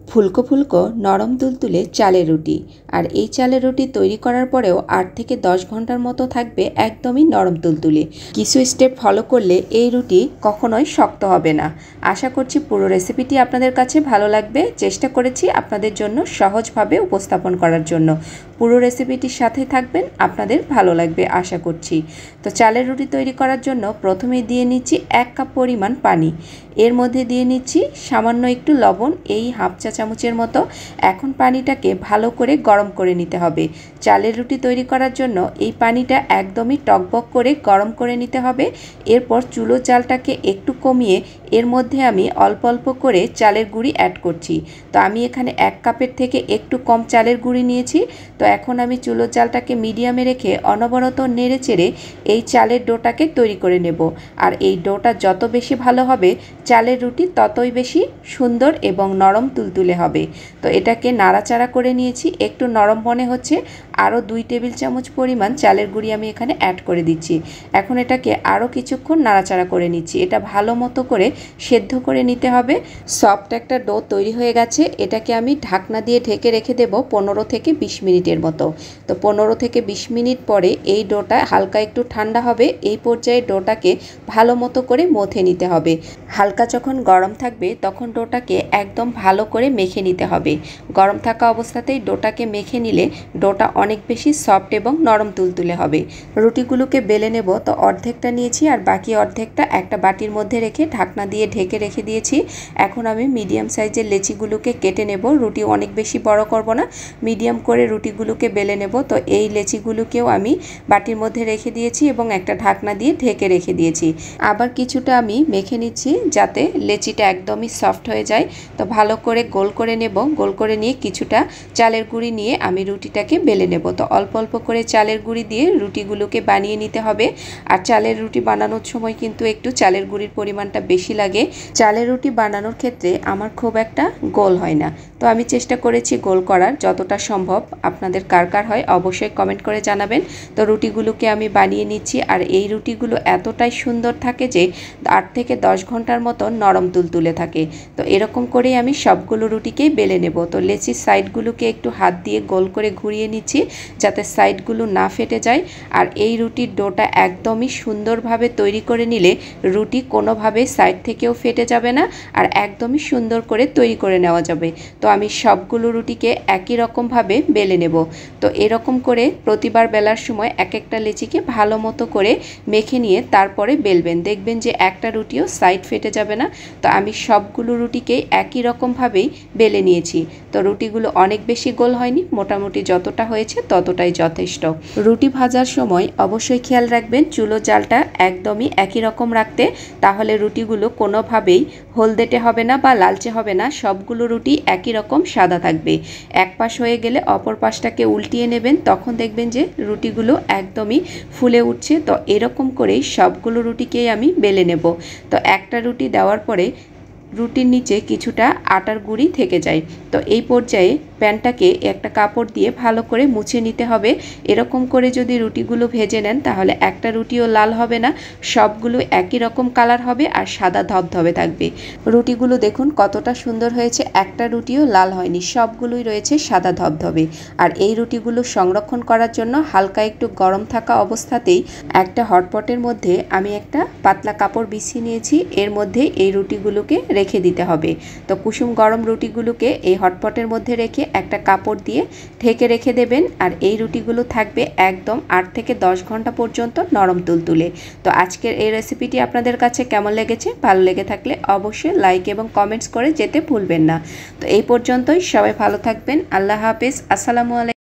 ফুলকো ফুলকো নরম তুলতুলে চালের রুটি। আর এই চালের রুটি তৈরি করার পরেও 8 থেকে 10 ঘন্টার মতো থাকবে একদমই নরম তুলতুলে। কিছু স্টেপ ফলো করলে এই রুটি কখনোই শক্ত হবে না। আশা করছি পুরো রেসিপিটি আপনাদের কাছে ভালো লাগবে। চেষ্টা করেছি আপনাদের জন্য সহজভাবে উপস্থাপন করার জন্য। পুরো রেসিপিটির সাথে থাকবেন, আপনাদের ভালো লাগবে আশা করছি। তো চালের রুটি তৈরি করার জন্য প্রথমে দিয়ে নিচ্ছি 1 কাপ পরিমাণ পানি। এর মধ্যে দিয়ে নিচ্ছি সামান্য একটু লবণ, এই হাফ চা চামচের মতো। এখন পানিটাকে ভালো করে গরম করে নিতে হবে। চালের রুটি তৈরি করার জন্য এই পানিটা একদমই টকবক করে গরম করে নিতে হবে। এরপর চুলোর জালটাকে একটু কমিয়ে এর মধ্যে আমি অল্প অল্প করে চালের গুঁড়ি অ্যাড করছি। তো আমি এখানে 1 কাপের থেকে একটু কম চালের গুঁড়ি নিয়েছি। তো এখন আমি চুলোর জালটাকে মিডিয়ামে রেখে অনবরত নেড়ে চেড়ে এই চালের ডোটাকে তৈরি করে নেব। আর এই ডোটা যত বেশি ভালো হবে, চালের রুটি ততই বেশি সুন্দর এবং নরম তুলতুলে হবে। তো এটাকে নাড়াচাড়া করে নিয়েছি। একটু নরম মনে হচ্ছে, আরও 2 টেবিল চামচ পরিমাণ চালের গুঁড়ি আমি এখানে অ্যাড করে দিচ্ছি। এখন এটাকে আরও কিছুক্ষণ নাড়াচাড়া করে নিচ্ছি। এটা ভালো মতো করে সেদ্ধ করে নিতে হবে। সফট একটা ডো তৈরি হয়ে গেছে। এটাকে আমি ঢাকনা দিয়ে ঢেকে রেখে দেব 15 থেকে 20 মিনিটের মতো। তো 15 থেকে 20 মিনিট পরে এই ডোটা হালকা একটু ঠান্ডা হবে। এই পর্যায়ে ডোটাকে ভালো মতো করে মথে নিতে হবে। হালকা যখন গরম থাকবে তখন ডোটাকে একদম ভালো করে মেখে নিতে হবে। গরম থাকা অবস্থাতেই ডোটাকে মেখে নিলে ডোটা অনেক বেশি সফট এবং নরম তুলতুলে হবে। রুটিগুলোকে বেলে নেব। তো অর্ধেকটা নিয়েছি আর বাকি অর্ধেকটা একটা বাটির মধ্যে রেখে ঢাকনা দিয়ে ঢেকে রেখে দিয়েছি। এখন আমি মিডিয়াম সাইজের লেচিগুলোকে কেটে নেব। রুটি অনেক বেশি বড় করব না, মিডিয়াম করে রুটিগুলোকে বেলে নেব। তো এই লেচিগুলোকেও আমি বাটির মধ্যে রেখে দিয়েছি এবং একটা ঢাকনা দিয়ে ঢেকে রেখে দিয়েছি। আবার কিছুটা আমি মেখে নিচ্ছি যাতে লেচিটা একদমই সফট হয়ে যায়। তো ভালো করে গোল করে নেব। গোল করে নিয়ে কিছুটা চালের গুঁড়ি নিয়ে আমি রুটিটাকে বেলে নেব। তো অল্প অল্প করে চালের গুঁড়ি দিয়ে রুটিগুলোকে বানিয়ে নিতে হবে। আর চালের রুটি বানানোর সময় কিন্তু একটু চালের গুঁড়ির পরিমাণটা বেশি লাগে। চালের রুটি বানানোর ক্ষেত্রে আমার খুব একটা গোল হয় না। তো আমি চেষ্টা করেছি গোল করার যতটা সম্ভব। আপনাদের কার কার হয় অবশ্যই কমেন্ট করে জানাবেন। তো রুটিগুলোকে আমি বানিয়ে নিচ্ছি। আর এই রুটিগুলো এতটাই সুন্দর থাকে যে 8 থেকে 10 ঘন্টার মতো নরম তুলতুলে থাকে। তো এরকম করেই আমি সবগুলো রুটিকেই বেলে নেব। তো লেচির সাইডগুলোকে একটু হাত দিয়ে গোল করে ঘুরিয়ে নিচ্ছি যাতে সাইডগুলো না ফেটে যায়। আর এই রুটির ডোটা একদমই সুন্দরভাবে তৈরি করে নিলে রুটি কোনোভাবে সাইড থেকেও ফেটে যাবে না, আর একদমই সুন্দর করে তৈরি করে নেওয়া যাবে। তো আমি সবগুলো রুটিকে একই রকমভাবে বেলে নেব। তো এরকম করে প্রতিবার বেলার সময় এক একটা লেচিকে ভালো মতো করে মেখে নিয়ে তারপরে বেলবেন। দেখবেন যে একটা রুটিও সাইড ফেটে যাবে না। তো আমি সবগুলো রুটিকেই একই রকমভাবেই বেলে নিয়েছি। তো রুটিগুলো অনেক বেশি গোল হয়নি, মোটামুটি যতটা হয়েছে ততটাই যথেষ্ট। রুটি ভাজার সময় অবশ্যই খেয়াল রাখবেন চুলোর জালটা একদমই একই রকম রাখতে, তাহলে রুটিগুলো কোনোভাবেই হলদেটে হবে না বা লালচে হবে না। সবগুলো রুটি একই রকম সাদা থাকবে। এক পাশ হয়ে গেলে অপর পাশটাকে উল্টিয়ে নেবেন, তখন দেখবেন যে রুটিগুলো একদমই ফুলে উঠছে। তো এরকম করেই সবগুলো রুটিকেই আমি বেলে নেব। তো একটা রুটি দেওয়ার পরে রুটির নিচে কিছুটা আটার গুঁড়ি থেকে যায়। তো এই পর্যায়ে প্যানটাকে একটা কাপড় দিয়ে ভালো করে মুছে নিতে হবে। এরকম করে যদি রুটিগুলো ভেজে নেন তাহলে একটা রুটিও লাল হবে না, সবগুলো একই রকম কালার হবে আর সাদা ধবধবে থাকবে। রুটিগুলো দেখুন কতটা সুন্দর হয়েছে, একটা রুটিও লাল হয়নি, সবগুলোই রয়েছে সাদা ধবধবে। আর এই রুটিগুলো সংরক্ষণ করার জন্য হালকা একটু গরম থাকা অবস্থাতেই একটা হটপটের মধ্যে আমি একটা পাতলা কাপড় বিছিয়ে নিয়েছি। এর মধ্যে এই রুটিগুলোকে রেখে দিতে হবে। তো কুসুম গরম রুটিগুলোকে এই হটপটের মধ্যে রেখে একটা কাপড় দিয়ে ঢেকে রেখে দেবেন। আর এই রুটিগুলো থাকবে একদম 8 থেকে 10 ঘন্টা পর্যন্ত নরম তুলতুলে। তো আজকের এই রেসিপিটি আপনাদের কাছে কেমন লেগেছে? ভালো লেগে থাকলে অবশ্যই লাইক এবং কমেন্টস করে যেতে ভুলবেন না। তো এই পর্যন্তই, সবাই ভালো থাকবেন। আল্লাহ হাফেজ। আসসালামু আলাইকুম।